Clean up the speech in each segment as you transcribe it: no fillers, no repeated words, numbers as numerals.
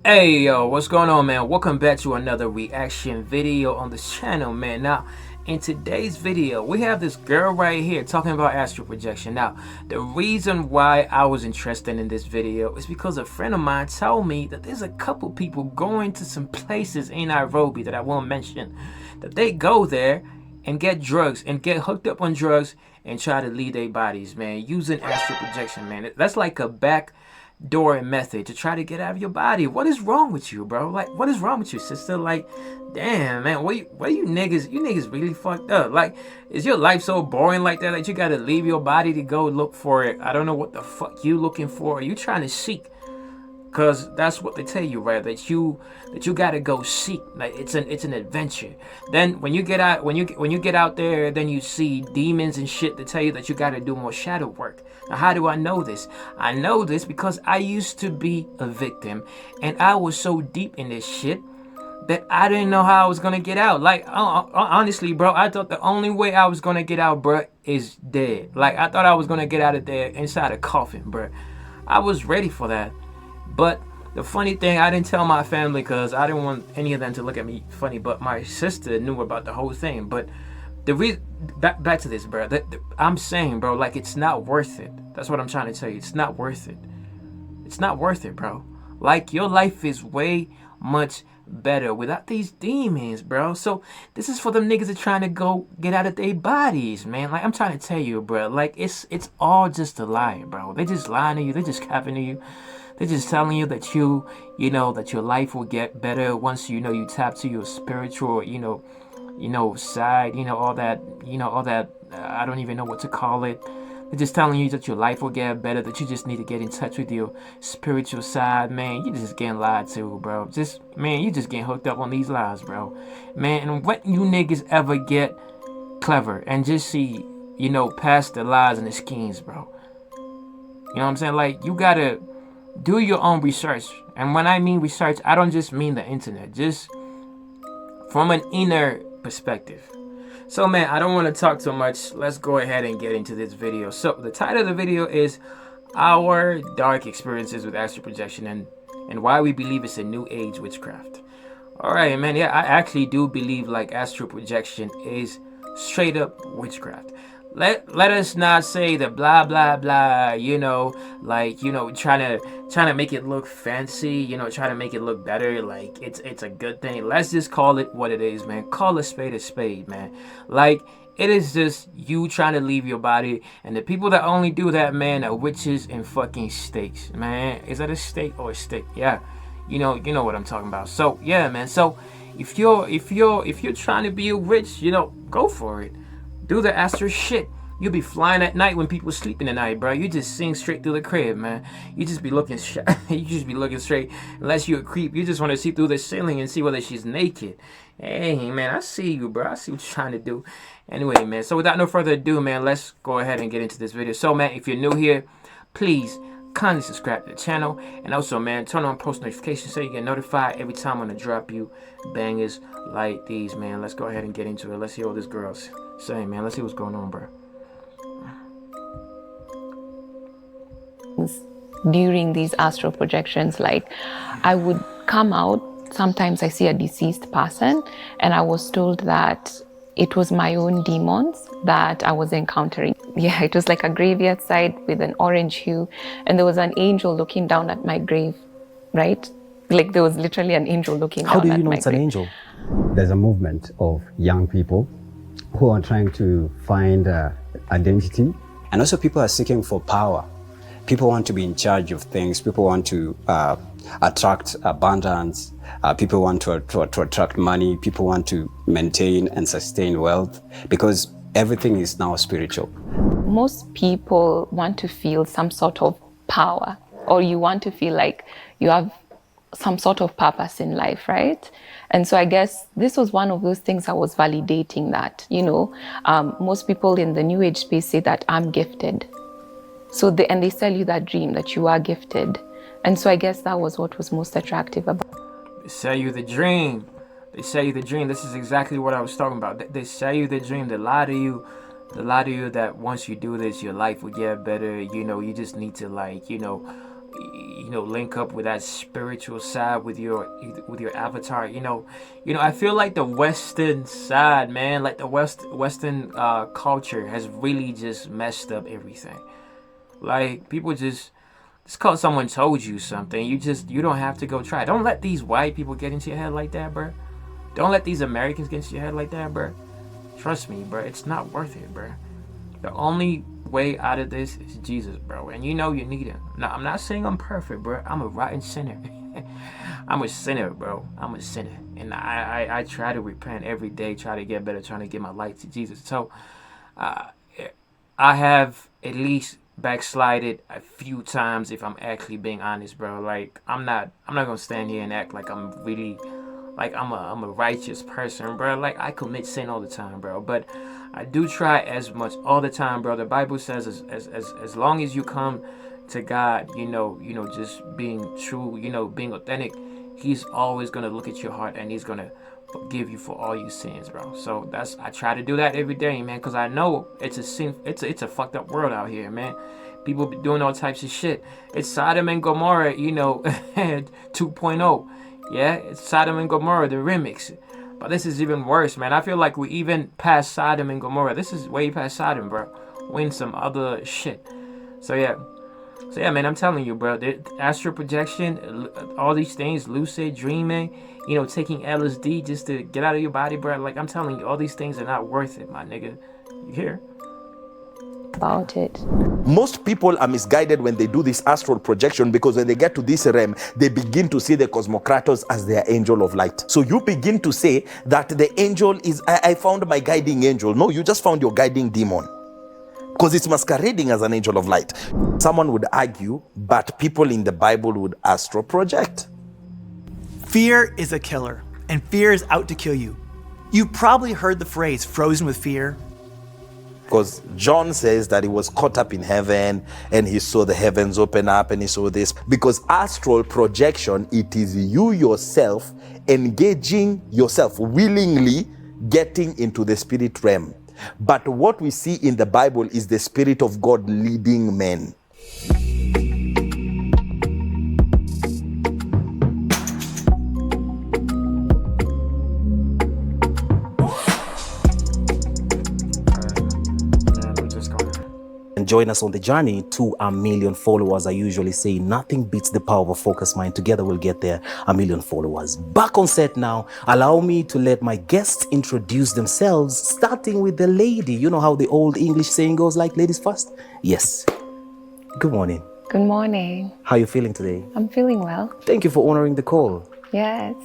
Hey yo, what's going on, man? Welcome back to another reaction video on this channel, man. Now, in today's video, we have this girl right here talking about astral projection. Now, the reason why I was interested in this video is because a friend of mine told me that there's a couple people going to some places in Nairobi that I won't mention, that they go there and get drugs and get hooked up on drugs and try to leave their bodies, man, using astral projection, man. That's like a backdoor method to try to get out of your body. What is wrong with you, bro? Like, what is wrong with you, sister? Like, damn, man, what you niggas? You niggas really fucked up. Like, is your life so boring like that you gotta leave your body to go look for it? I don't know what the fuck you looking for. Are you trying to seek? Cause that's what they tell you, right? That you gotta go seek. Like it's an adventure. Then when you get out there, then you see demons and shit that tell you that you gotta do more shadow work. Now, how do I know this? I know this because I used to be a victim, and I was so deep in this shit that I didn't know how I was gonna get out. Like honestly, bro, I thought the only way I was gonna get out, bro, is dead. Like I thought I was gonna get out of there inside a coffin, bro. I was ready for that. But the funny thing, I didn't tell my family because I didn't want any of them to look at me funny. But my sister knew about the whole thing. But the reason, back to this, bro. I'm saying, bro, like it's not worth it. That's what I'm trying to tell you. It's not worth it. It's not worth it, bro. Like your life is way much better without these demons, bro. So this is for them niggas that trying to go get out of their bodies, man. Like I'm trying to tell you, bro. Like it's all just a lie, bro. They just lying to you. They just capping to you. They're just telling you that you know that your life will get better once you tap to your spiritual, side, all that, I don't even know what to call it. They're just telling you that your life will get better, that you just need to get in touch with your spiritual side, man. You just getting lied to, bro. You just getting hooked up on these lies, bro. Man, and when you niggas ever get clever and just see, past the lies and the schemes, bro. You know what I'm saying? Like, you gotta do your own research. And when I mean research, I don't just mean the internet, just from an inner perspective. So man, I don't want to talk too much. Let's go ahead and get into this video. So the title of the video is Our Dark Experiences with Astral Projection and Why We Believe It's a New Age Witchcraft. Alright, man, yeah, I actually do believe like astral projection is straight up witchcraft. Let us not say the blah blah blah, trying to make it look fancy, trying to make it look better, like it's a good thing. Let's just call it what it is, man. Call a spade, man. Like it is just you trying to leave your body, and the people that only do that, man, are witches and fucking stakes, man. Is that a stake or a stick? Yeah, you know what I'm talking about. So yeah, man. So if you're trying to be a witch, go for it. Do the astral shit. You'll be flying at night when people sleeping at night, bro. You just sing straight through the crib, man. You just be looking you just be looking straight. Unless you're a creep, you just want to see through the ceiling and see whether she's naked. Hey, man, I see you, bro. I see what you're trying to do. Anyway, man, so without no further ado, man, let's go ahead and get into this video. So, man, if you're new here, please kindly subscribe to the channel. And also, man, turn on post notifications so you get notified every time I'm going to drop you bangers like these, man. Let's go ahead and get into it. Let's hear what this girl's saying, man. Let's see what's going on, bro. During these astral projections, like I would come out, sometimes I see a deceased person, and I was told that it was my own demons that I was encountering. Yeah, it was like a graveyard site with an orange hue, and there was an angel looking down at my grave, right? Like there was literally an angel looking down at my grave. How do you know it's an angel? There's a movement of young people who are trying to find identity. And also people are seeking for power. People want to be in charge of things. People want to attract abundance. People want to attract money. People want to maintain and sustain wealth because everything is now spiritual. Most people want to feel some sort of power, or you want to feel like you have some sort of purpose in life, right? And so I guess this was one of those things I was validating that, most people in the New Age space say that I'm gifted. So they sell you that dream that you are gifted. And so I guess that was what was most attractive about it. They sell you the dream. They sell you the dream. This is exactly what I was talking about. They sell you the dream. They lie to you that once you do this, your life will get better. You just need to link up with that spiritual side with your avatar. I feel like the Western side, man, like the Western culture has really just messed up everything. Like, people just cause someone told you something, you don't have to go try. Don't let these white people get into your head like that, bro. Don't let these Americans get into your head like that, bro. Trust me, bro. It's not worth it, bro. The only way out of this is Jesus, bro. And you need him. Now, I'm not saying I'm perfect, bro. I'm a rotten sinner. I'm a sinner, bro. I'm a sinner. And I try to repent every day, try to get better, trying to give my life to Jesus. So, I have at least backslided a few times, if I'm actually being honest, bro. Like, I'm not gonna stand here and act like I'm really, like I'm a righteous person, bro. Like, I commit sin all the time, bro. But I do try as much all the time, bro. The Bible says as long as you come to God, just being true, being authentic, he's always gonna look at your heart and he's gonna forgive you for all your sins, bro. So I try to do that every day, man, because I know it's a fucked up world out here, man. People be doing all types of shit. It's Sodom and Gomorrah, 2.0. Yeah, it's Sodom and Gomorrah, the remix. But this is even worse, man. I feel like we even past Sodom and Gomorrah. This is way past Sodom, bro. We're in some other shit. So yeah, man, I'm telling you, bro. The astral projection, all these things, lucid dreaming, taking LSD just to get out of your body, bro. Like, I'm telling you, all these things are not worth it, my nigga. You hear? About it. Most people are misguided when they do this astral projection, because when they get to this realm, they begin to see the Cosmocratos as their angel of light. So you begin to say that the angel is, I found my guiding angel. No, you just found your guiding demon, because it's masquerading as an angel of light. Someone would argue, but people in the Bible would astral project. Fear is a killer, and fear is out to kill you. You've probably heard the phrase frozen with fear. Because John says that he was caught up in heaven and he saw the heavens open up and he saw this. Because astral projection, it is you yourself engaging yourself, willingly getting into the spirit realm. But what we see in the Bible is the Spirit of God leading men. And join us on the journey to 1 million followers. I usually say nothing beats the power of a focused mind. Together we'll get there, 1 million followers. Back on set now. Allow me to let my guests introduce themselves, starting with the lady. You know how the old English saying goes, like ladies first? Yes. Good morning. Good morning. How are you feeling today? I'm feeling well. Thank you for honoring the call. Yes.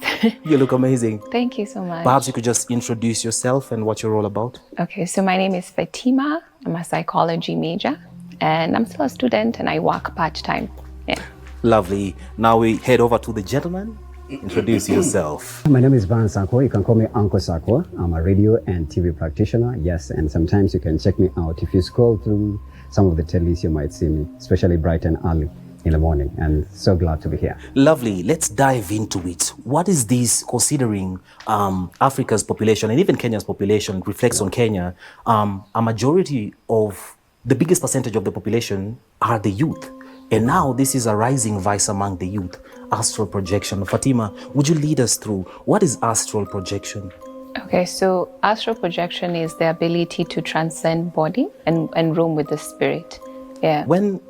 You look amazing. Thank you so much. Perhaps you could just introduce yourself and what you're all about. Okay, so my name is Fatima. I'm a psychology major, and I'm still a student, and I work part-time. Yeah. Lovely. Now we head over to the gentleman. Introduce yourself. My name is Van Sako. You can call me Uncle Sako. I'm a radio and TV practitioner. Yes, and sometimes you can check me out. If you scroll through some of the tellies, you might see me, especially bright and early in the morning, and so glad to be here. Lovely. Let's dive into it. What is this, considering Africa's population and even Kenya's population reflects on Kenya? A majority of the biggest percentage of the population are the youth. And now this is a rising vice among the youth, astral projection. Fatima, would you lead us through what is astral projection? Okay, so astral projection is the ability to transcend body and roam with the spirit. Yeah. When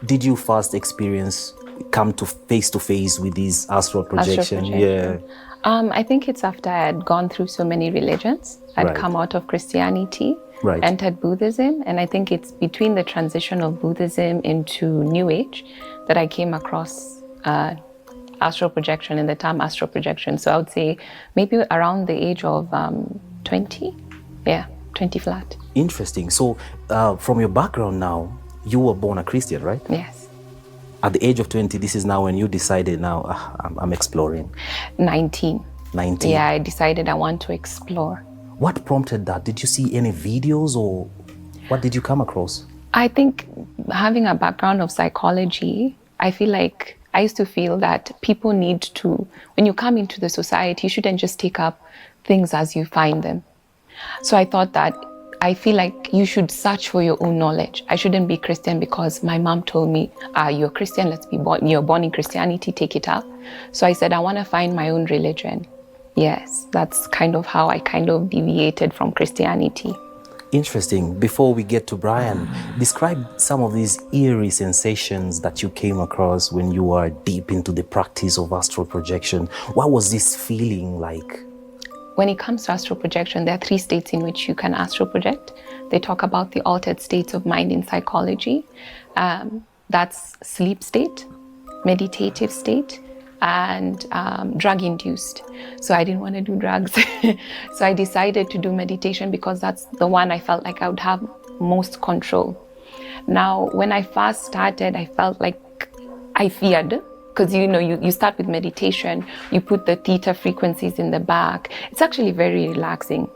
did you first come to face with this astral projection? Yeah. I think it's after I had gone through so many religions. I'd come out of Christianity, entered Buddhism, and I think it's between the transition of Buddhism into New Age that I came across astral projection and the term astral projection. So I would say maybe around the age of 20. Yeah, 20 flat. Interesting. So from your background now, you were born a Christian, right? Yes. At the age of 20, this is now when you decided, now I'm exploring. 19. 19? Yeah, I decided I want to explore. What prompted that? Did you see any videos, or what did you come across? I think having a background of psychology, I feel like I used to feel that people need to, when you come into the society, you shouldn't just take up things as you find them. So I thought that I feel like you should search for your own knowledge. I shouldn't be Christian because my mom told me, you're Christian, you're born in Christianity, take it up. So I said, I want to find my own religion. Yes, that's kind of how I kind of deviated from Christianity. Interesting. Before we get to Brian, describe some of these eerie sensations that you came across when you were deep into the practice of astral projection. What was this feeling like? When it comes to astral projection, there are 3 states in which you can astral project. They talk about the altered states of mind in psychology. That's sleep state, meditative state, and drug-induced. So I didn't want to do drugs. So I decided to do meditation because that's the one I felt like I would have most control. Now, when I first started, I felt like I feared, because you start with meditation, you put the theta frequencies in the back. It's actually very relaxing.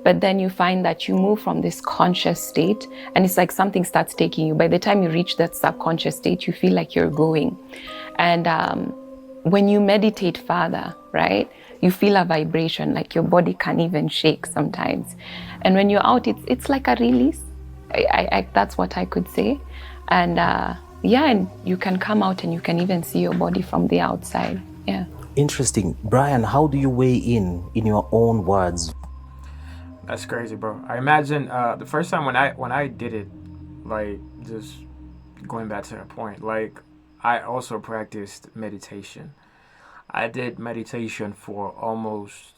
But then you find that you move from this conscious state and it's like something starts taking you. By the time you reach that subconscious state, you feel like you're going. And when you meditate further, right, you feel a vibration, like your body can even shake sometimes. And when you're out, it's like a release. That's what I could say. And and you can come out and you can even see your body from the outside. Yeah. Interesting. Brian, how do you weigh in your own words? That's crazy, bro. I imagine the first time when I did it, like, just going back to that point, like, I also practiced meditation. I did meditation for almost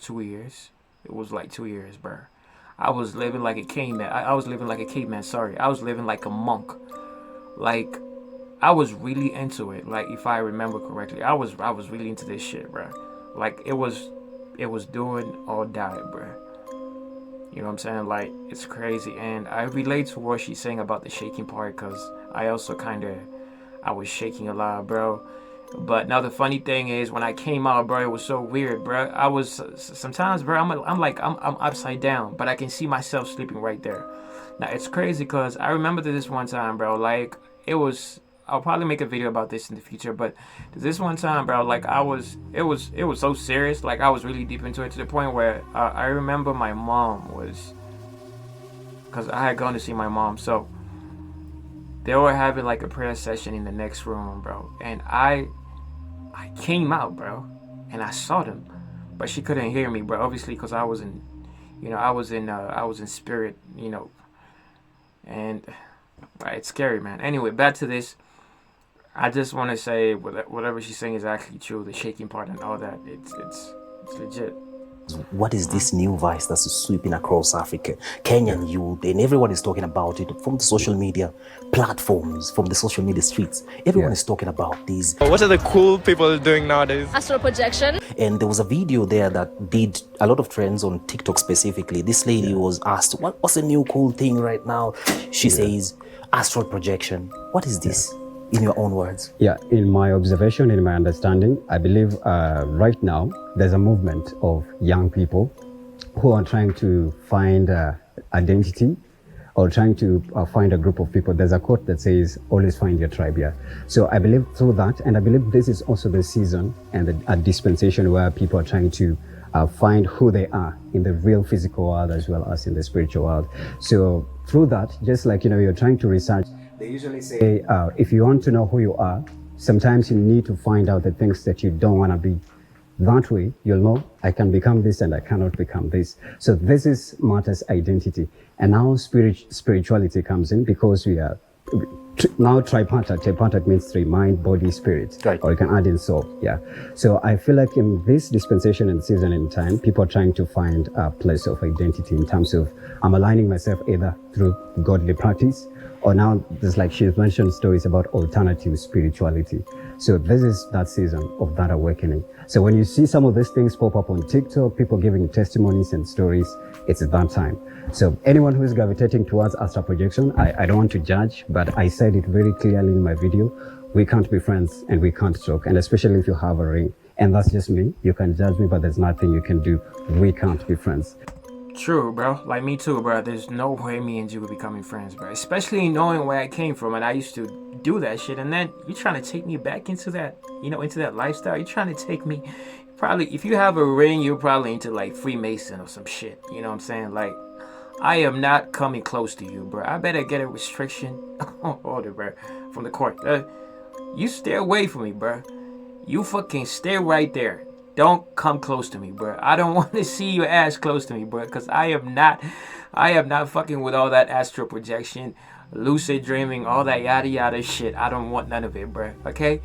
2 years. It was like 2 years, bro. I was living like a caveman. I was living like a caveman, sorry. I was living like a monk. Like, I was really into it. Like, if I remember correctly, I was really into this shit, bro. Like, it was doing or die, bro. You know what I'm saying? Like, it's crazy. And I relate to what she's saying about the shaking part, because I also I was shaking a lot, bro. But now the funny thing is, when I came out, bro, it was so weird, bro. I was sometimes, bro, I'm upside down, but I can see myself sleeping right there. Now it's crazy because I remember this one time, bro. Like, I'll probably make a video about this in the future, but this one time, bro, like, it was so serious. Like, I was really deep into it to the point where I remember my mom was, because I had gone to see my mom, so they were having like a prayer session in the next room, bro, and I came out, bro, and I saw them, but she couldn't hear me, bro, obviously, because I was in spirit, and it's scary, man. Anyway, back to this. I just want to say whatever she's saying is actually true. The shaking part and all that, it's legit. What is this new vice that's sweeping across Africa? Kenyan youth, and everyone is talking about it from the social media platforms, from the social media streets. Everyone is talking about these. What are the cool people doing nowadays? Astral projection. And there was a video there that did a lot of trends on TikTok specifically. This lady was asked, what's the new cool thing right now? She says, astral projection. What is this? In your own words? Yeah, in my observation, in my understanding, I believe right now there's a movement of young people who are trying to find identity or trying to find a group of people. There's a quote that says, always find your tribe, yeah. So I believe through that, and I believe this is also the season and a dispensation where people are trying to find who they are in the real physical world as well as in the spiritual world. So through that, just like, you're trying to research, they usually say, if you want to know who you are, sometimes you need to find out the things that you don't want to be. That way, you'll know, I can become this and I cannot become this. So this is matters identity. And now spirituality comes in, because we are now tripartite. Tripartite means 3, mind, body, spirit. Right. Or you can add in soul, yeah. So I feel like in this dispensation and season and time, people are trying to find a place of identity in terms of, I'm aligning myself either through godly practice, or now there's, like she's mentioned, stories about alternative spirituality. So this is that season of that awakening. So when you see some of these things pop up on TikTok, people giving testimonies and stories, it's at that time. So anyone who is gravitating towards astral projection, I don't want to judge, but I said it very clearly in my video. We can't be friends and we can't talk, and especially if you have a ring. And that's just me. You can judge me, but there's nothing you can do. We can't be friends. True, bro. Like, me too, bro. There's no way me and you would becoming friends, bro. Especially knowing where I came from, and I used to do that shit. And then you're trying to take me back into that, into that lifestyle. You're trying to take me, probably, if you have a ring, you're probably into like Freemason or some shit. You know what I'm saying? Like, I am not coming close to you, bro. I better get a restriction order, bro, from the court. You stay away from me, bro. You fucking stay right there. Don't come close to me, bro. I don't want to see your ass close to me, bro, because I am not fucking with all that astral projection, lucid dreaming, all that yada yada shit. I don't want none of it, bro. Okay?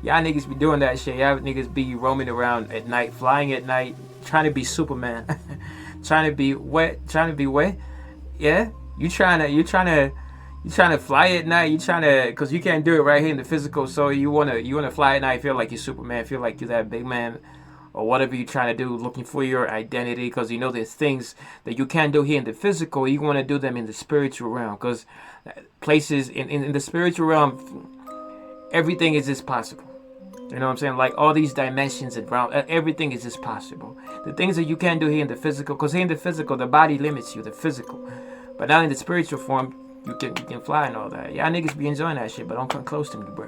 Y'all niggas be doing that shit. Y'all niggas be roaming around at night, flying at night, trying to be Superman. trying to be what? Yeah? You trying to fly at night, cause you can't do it right here in the physical, so you wanna fly at night, feel like you're Superman, feel like you're that big man, or whatever you're trying to do, looking for your identity, because you know there's things that you can't do here in the physical, you want to do them in the spiritual realm, because places in the spiritual realm, everything is just possible. You know what I'm saying? Like all these dimensions and realm, everything is just possible. The things that you can't do here in the physical, because here in the physical, the body limits you, the physical. But now in the spiritual form, you can fly and all that. Y'all niggas be enjoying that shit, but don't come close to me, bro.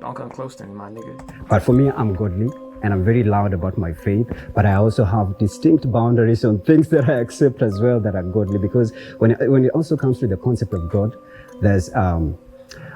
Don't come close to me, my nigga. But for me, I'm godly and I'm very loud about my faith, but I also have distinct boundaries on things that I accept as well that are godly, because when it also comes to the concept of God, there's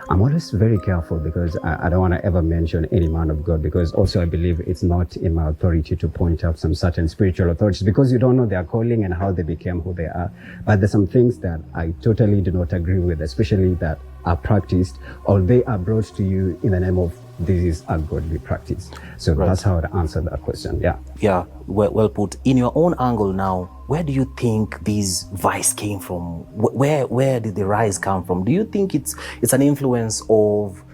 I'm always very careful, because I don't want to ever mention any man of God, because also I believe it's not in my authority to point out some certain spiritual authorities, because you don't know their calling and how they became who they are. But there's some things that I totally do not agree with, especially that are practiced or they are brought to you in the name of this is a godly practice. So that's how I'd answer that question. Yeah. Yeah, well put. In your own angle now, where do you think this vice came from? Where did the rise come from? Do you think it's an influence of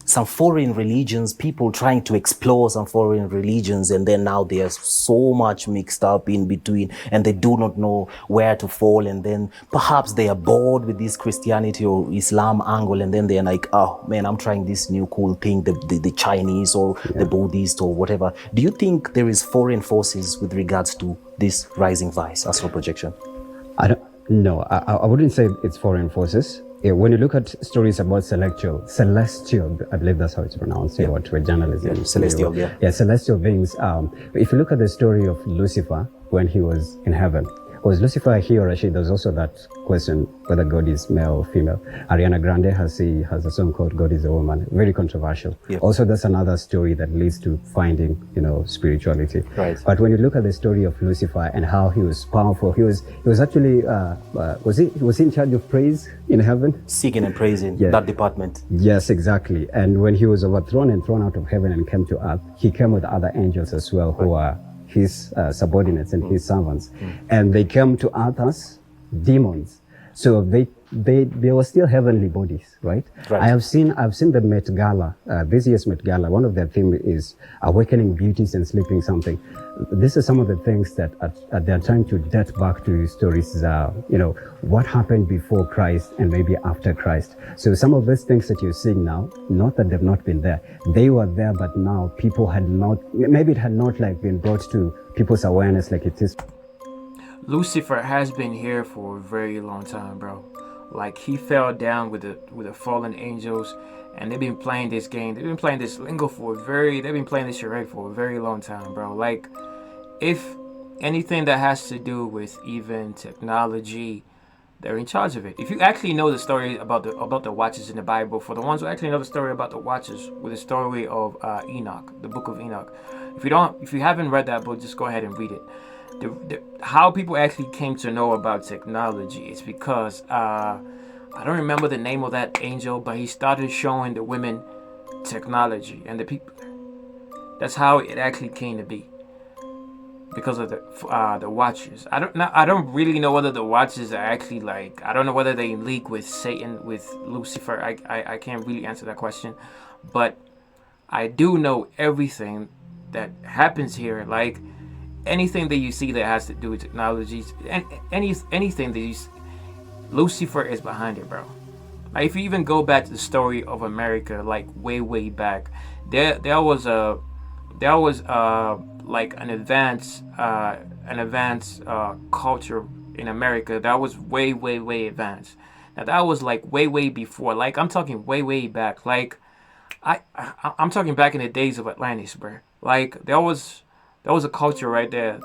some foreign religions, people trying to explore some foreign religions, and then now there's so much mixed up in between and they do not know where to fall, and then perhaps they are bored with this Christianity or Islam angle, and then they're like, oh man, I'm trying this new cool thing, the Chinese or the Buddhist or whatever. Do you think there is foreign forces with regards to this rising vice, astral projection? I wouldn't say it's foreign forces. Yeah, when you look at stories about celestial, I believe that's how it's pronounced. Yeah. What journalism? Yeah, celestial, yeah, celestial beings. If you look at the story of Lucifer when he was in heaven, was Lucifer he or she? There's also that question whether God is male or female. Ariana Grande has a song called "God is a Woman," very controversial. Yeah. Also, that's another story that leads to finding, spirituality. Right. But when you look at the story of Lucifer and how he was powerful, he was actually was he in charge of praise in heaven? Singing and praising, that department. Yes, exactly. And when he was overthrown and thrown out of heaven and came to earth, he came with other angels as well, who are his subordinates and his servants, and they came to earth as demons. So they were still heavenly bodies, right? I've seen the Met Gala, this year's Met Gala. One of their themes is awakening beauties and sleeping something. This is some of the things that they're trying to date back to stories, what happened before Christ and maybe after Christ. So some of these things that you're seeing now, not that they've not been there, they were there, but now people had not, maybe it had not been brought to people's awareness like it is. Lucifer has been here for a very long time, bro. Like, he fell down with the fallen angels, and they've been playing this game. They've been playing this lingo they've been playing this charade for a very long time, bro. Like, if anything that has to do with even technology, they're in charge of it. If you actually know the story about the watches in the Bible, for the ones who actually know the story about the watches, with the story of Enoch, the book of Enoch. If you haven't read that book, just go ahead and read it. How people actually came to know about technology is because I don't remember the name of that angel, but he started showing the women technology and the people. That's how it actually came to be, because of the watches. I don't really know whether the watches are actually I don't know whether they in league with Satan, with Lucifer. I can't really answer that question, but I do know everything that happens here, like anything that you see that has to do with technologies, and anything that you see, Lucifer is behind it, bro. Like, if you even go back to the story of America, like way back, there was an advanced culture in America that was way advanced. Now that was way before. Like, I'm talking way back. Like, I'm talking back in the days of Atlantis, bro. Like, there was a culture right there,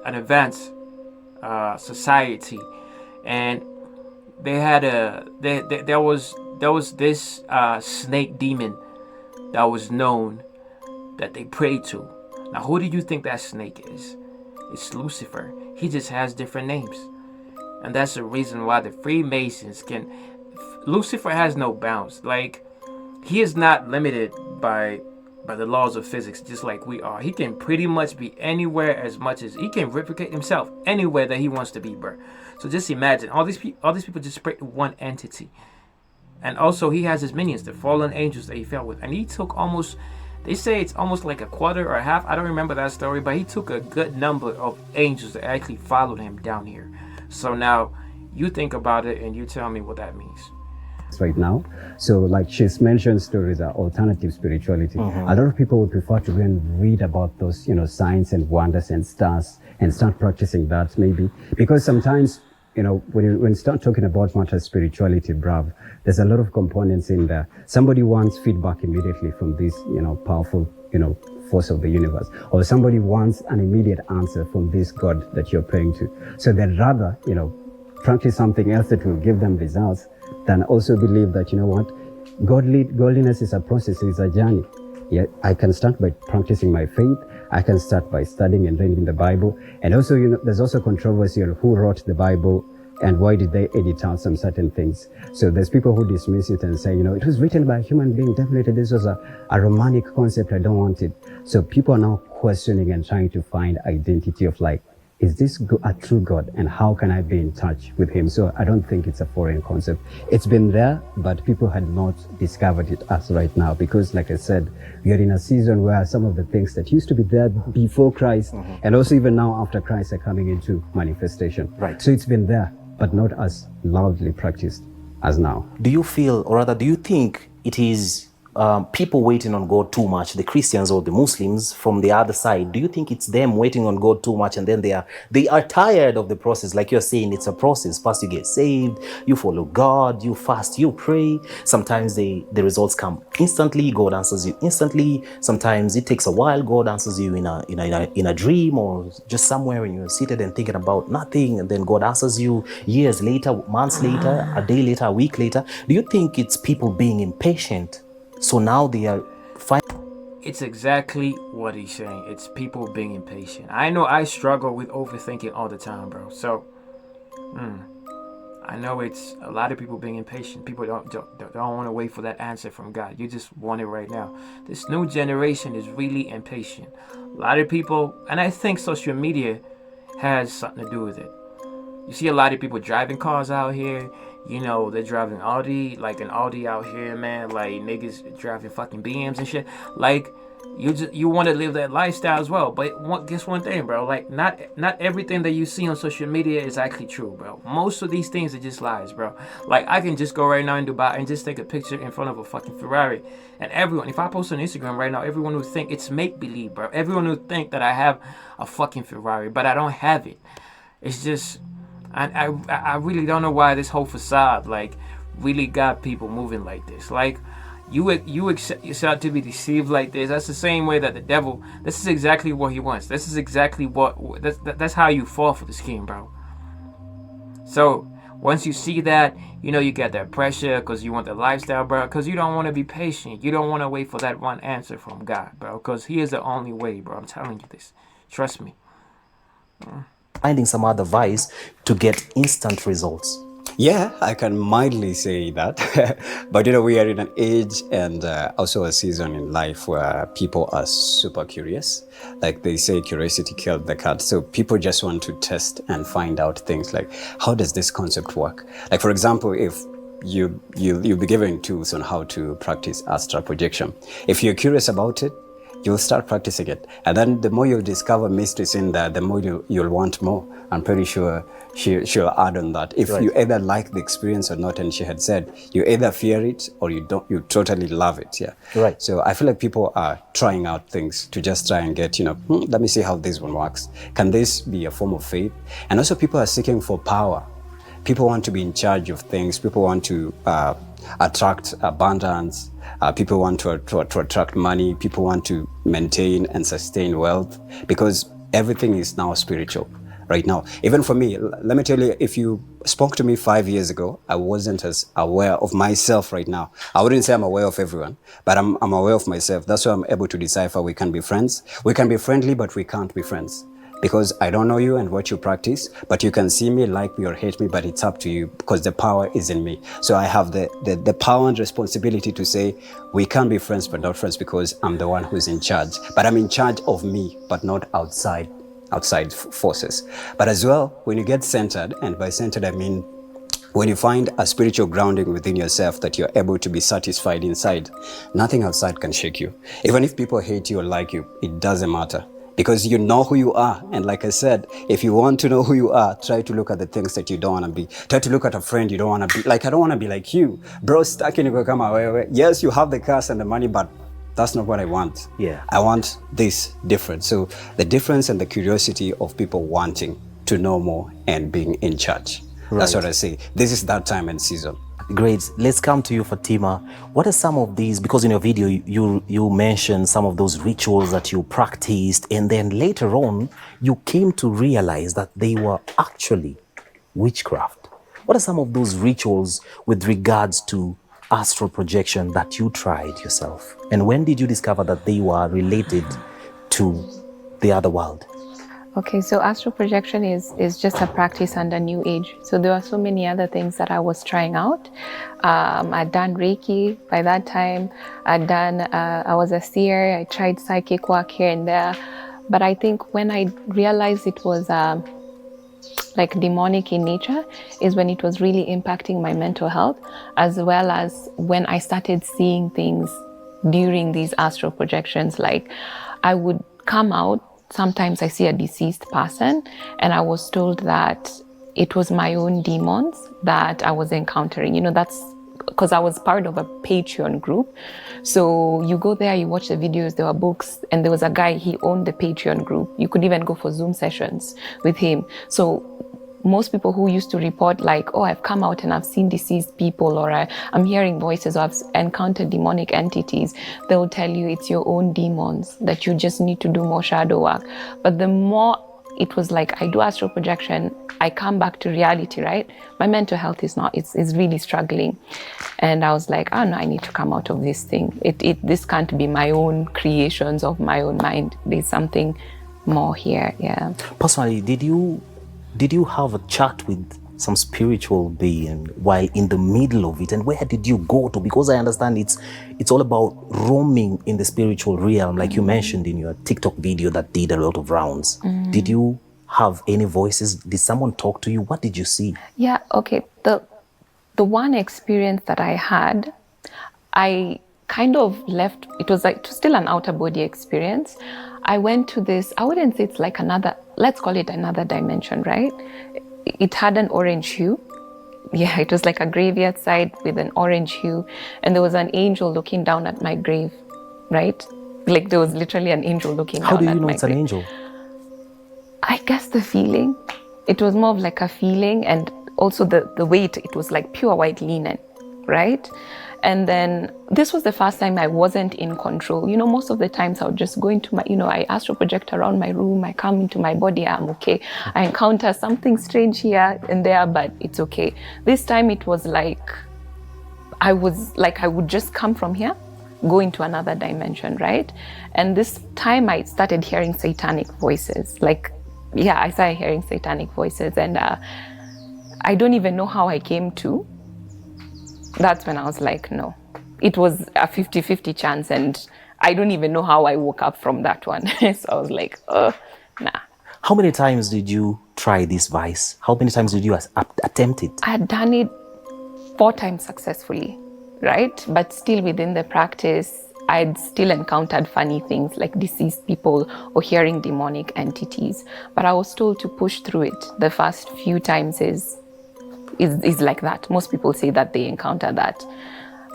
an advanced society and they had there was this snake demon that was known that they prayed to. Now, who do you think that snake is? It's Lucifer. He just has different names, and that's the reason why the Freemasons can. Lucifer has no bounds. Like, he is not limited by the laws of physics, just like we are. He can pretty much be anywhere, as much as he can replicate himself anywhere that he wants to be, bro. So just imagine all these people just pray to one entity. And also, he has his minions, the fallen angels that he fell with, and he took almost, they say it's almost like a quarter or a half, I don't remember that story, but he took a good number of angels that actually followed him down here. So now you think about it and you tell me what that means. Right now, so like she's mentioned stories are alternative spirituality. A lot of people would prefer to go and read about those, signs and wonders and stars and start practicing that, maybe because sometimes, when you start talking about matter spirituality, bruv, there's a lot of components in there. Somebody wants feedback immediately from this, powerful, force of the universe, or somebody wants an immediate answer from this God that you're praying to. So they'd rather, practice something else that will give them results than also believe that, godliness is a process, it's a journey. Yeah, I can start by practicing my faith. I can start by studying and reading the Bible. And also, there's also controversy on who wrote the Bible and why did they edit out some certain things. So there's people who dismiss it and say, it was written by a human being. Definitely this was a romantic concept. I don't want it. So people are now questioning and trying to find identity of like, is this a true God, and how can I be in touch with him? So I don't think it's a foreign concept. It's been there, but people had not discovered it as right now, because like I said, we are in a season where some of the things that used to be there before Christ and also even now after Christ are coming into manifestation. Right. So it's been there, but not as loudly practiced as now. Do you feel, or rather, do you think it is people waiting on God too much, the Christians or the Muslims from the other side? Do you think it's them waiting on God too much, and then they are tired of the process? Like you're saying, it's a process. First you get saved, you follow God, you fast, you pray. Sometimes the results come instantly, God answers you instantly. Sometimes it takes a while, God answers you in a dream, or just somewhere when you're seated and thinking about nothing, and then God answers you years later, months later, a day later, a week later. Do you think it's people being impatient? So now they are It's exactly what he's saying. It's people being impatient. I know I struggle with overthinking all the time, bro. So, I know it's a lot of people being impatient. People don't want to wait for that answer from God. You just want it right now. This new generation is really impatient. A lot of people, and I think social media has something to do with it. You see a lot of people driving cars out here. They're driving Audi, like an Audi out here, man. Like niggas driving fucking BMs and shit. Like you want to live that lifestyle as well. But guess one thing, bro. Like not everything that you see on social media is actually true, bro. Most of these things are just lies, bro. Like I can just go right now in Dubai and just take a picture in front of a fucking Ferrari, and everyone, if I post on Instagram right now, everyone would think it's make believe, bro. Everyone would think that I have a fucking Ferrari, but I don't have it. It's just. I really don't know why this whole facade really got people moving like this. Like you accept yourself to be deceived like this. That's the same way that the devil. This is exactly what he wants. This is exactly that's how you fall for the scheme, bro. So once you see that, you get that pressure because you want the lifestyle, bro. Because you don't want to be patient. You don't want to wait for that one answer from God, bro. Because He is the only way, bro. I'm telling you this. Trust me. finding some other vice to get instant results. Yeah, I can mildly say that. But we are in an age and also a season in life where people are super curious. Like they say, curiosity killed the cat. So people just want to test and find out things like, how does this concept work? Like, for example, if you'll be given tools on how to practice astral projection. If you're curious about it, you'll start practicing it. And then the more you'll discover mysteries in there, the more you'll want more. I'm pretty sure she'll add on that. If you either like the experience or not, and she had said, you either fear it or you totally love it. Yeah. Right. So I feel like people are trying out things to just try and get, let me see how this one works. Can this be a form of faith? And also people are seeking for power. People want to be in charge of things. People want to attract abundance. People want to attract money. People want to maintain and sustain wealth because everything is now spiritual. right now. Even for me, let me tell you, if you spoke to me 5 years ago, I wasn't as aware of myself right now. I wouldn't say I'm aware of everyone, but I'm aware of myself. That's why I'm able to decipher we can be friends. We can be friendly, but we can't be friends. Because I don't know you and what you practice, but you can see me, like me or hate me, but it's up to you because the power is in me. So I have the power and responsibility to say we can be friends but not friends because I'm the one who's in charge. But I'm in charge of me, but not outside forces. But as well, when you get centered, and by centered I mean when you find a spiritual grounding within yourself that you're able to be satisfied inside, nothing outside can shake you. Even if people hate you or like you, it doesn't matter. Because you know who you are. And like I said, if you want to know who you are, try to look at the things that you don't want to be. Try to look at a friend you don't want to be. Like, I don't want to be like you. Bro, stuck in you come away. Yes, you have the cars and the money, but that's not what I want. Yeah. I want this different. So the difference and the curiosity of people wanting to know more and being in charge. Right. That's what I say. This is that time and season. Great. Let's come to you, Fatima. What are some of these, because in your video you mentioned some of those rituals that you practiced, and then later on you came to realize that they were actually witchcraft. What are some of those rituals with regards to astral projection that you tried yourself? And when did you discover that they were related to the other world? Okay, so astral projection is just a practice under New Age. So there are so many other things that I was trying out. I'd done Reiki by that time. I was a seer. I tried psychic work here and there. But I think when I realized it was like demonic in nature is when it was really impacting my mental health, as well as when I started seeing things during these astral projections. Like I would come out, sometimes I see a deceased person, and I was told that it was my own demons that I was encountering. You know, that's because I was part of a Patreon group. So you go there, you watch the videos, there were books, and there was a guy, he owned the Patreon group. You could even go for Zoom sessions with him. So most people who used to report like, oh, I've come out and I've seen deceased people, or I'm hearing voices, or I've encountered demonic entities, they'll tell you it's your own demons, that you just need to do more shadow work. But the more it was like, I do astral projection, I come back to reality, right? My mental health is not, it's really struggling. And I was like, oh no, I need to come out of this thing. This can't be my own creations of my own mind. There's something more here, yeah. Personally, did you have a chat with some spiritual being while in the middle of it, and where did you go to? Because I understand it's all about roaming in the spiritual realm, like you mentioned in your TikTok video that did a lot of rounds. Did you have any voices? Did someone talk to you? What did you see? Yeah, okay. The one experience that I had, I kind of left, it was still an outer body experience. I went to this, I wouldn't say it's like another, let's call it another dimension, right? It had an orange hue. Yeah, it was like a graveyard site with an orange hue. And there was an angel looking down at my grave, right? Like there was literally an angel looking down at my grave. How do you know it's an angel? I guess the feeling. It was more of like a feeling, and also the weight, it was like pure white linen, right? And then this was the first time I wasn't in control. You know, most of the times I would just go into my, I astral project around my room, I come into my body, I'm okay. I encounter something strange here and there, but it's okay. This time it was like, I would just come from here, go into another dimension, right? And this time I started hearing satanic voices. I started hearing satanic voices, and I don't even know how I came to. That's when I was like, no. It was a 50-50 chance, and I don't even know how I woke up from that one. So I was like, nah. How many times did you try this vice? How many times did you attempt it? I had done it 4 times successfully, right? But still within the practice, I'd still encountered funny things like deceased people or hearing demonic entities. But I was told to push through it. The first few times is like that. Most people say that they encounter that.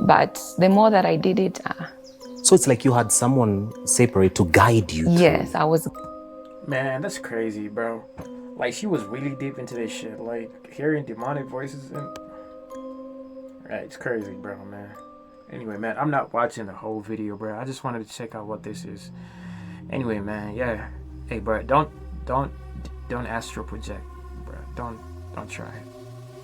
But the more that I did it... So it's like you had someone separate to guide you. Yes, I was... Man, that's crazy, bro. Like, she was really deep into this shit. Like, hearing demonic voices and... Right, it's crazy, bro, man. Anyway, man, I'm not watching the whole video, bro. I just wanted to check out what this is. Anyway, man, yeah. Hey, bro, don't don't astral project, bro. Don't try it.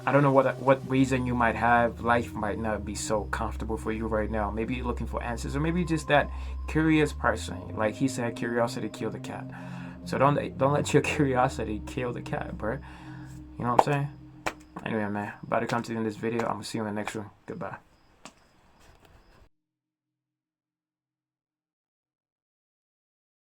I don't know what reason you might have. Life might not be so comfortable for you right now. Maybe you're looking for answers, or maybe you're just that curious person. Like he said, curiosity killed the cat. So don't let your curiosity kill the cat, bro. You know what I'm saying? Anyway, man, about to come to the end of this video. I'm gonna see you in the next one. Goodbye.